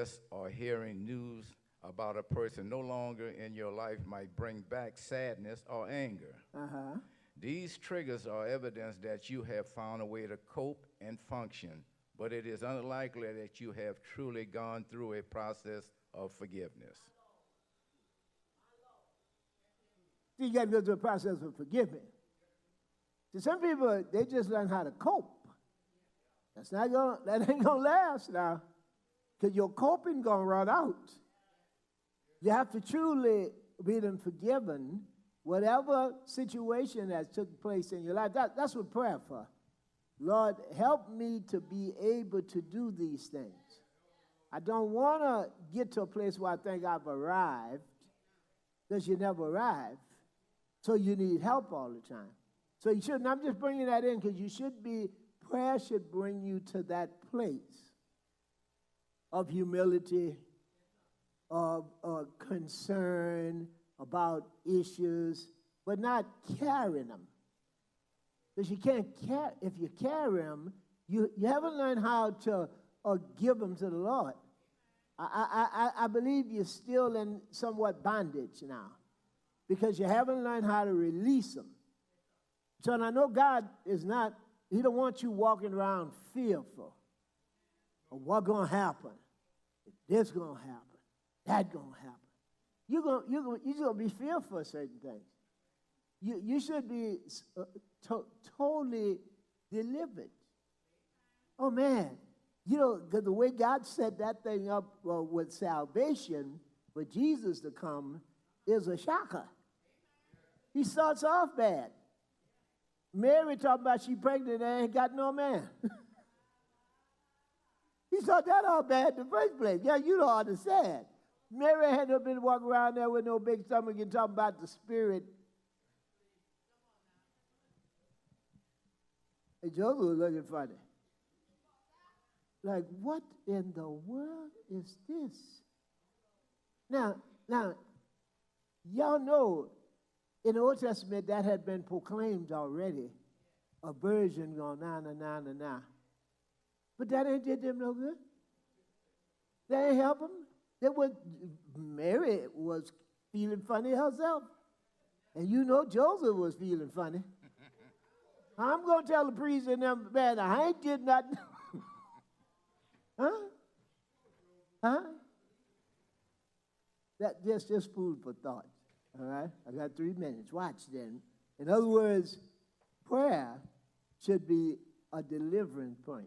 stress, or hearing news about a person no longer in your life might bring back sadness or anger. Uh-huh. These triggers are evidence that you have found a way to cope and function, but it is unlikely that you have truly gone through a process of forgiveness. So you got to go through a process of forgiving. To some people, they just learn how to cope. That ain't gonna last now, because your coping gonna run out. You have to truly be them forgiven, whatever situation that took place in your life. That's what prayer for. Lord, help me to be able to do these things. I don't want to get to a place where I think I've arrived, because you never arrive. So you need help all the time. So you shouldn't. I'm just bringing that in because prayer should bring you to that place of humility, of concern about issues, but not carrying them. Because you can't carry, if you carry them, you haven't learned how to give them to the Lord. I believe you're still in somewhat bondage now because you haven't learned how to release them. So, and I know God is not, He don't want you walking around fearful of what's going to happen. This going to happen. That going to happen. You're going to be fearful of certain things. You should be totally delivered. Oh, man. You know, the way God set that thing up with salvation, for Jesus to come, is a shocker. He starts off bad. Mary talking about she pregnant and ain't got no man. He started that all bad in the first place. Yeah, you don't understand. Mary had not been walking around there with no big stomach and talking about the Spirit. And Joseph was looking funny. Like, what in the world is this? Now, y'all know in the Old Testament that had been proclaimed already, a virgin going na. But that ain't did them no good. That ain't help them. Mary was feeling funny herself. And you know Joseph was feeling funny. I'm going to tell the priest and them, man, I ain't did nothing. Huh? That just food for thought. All right? I got 3 minutes. Watch then. In other words, prayer should be a delivering point.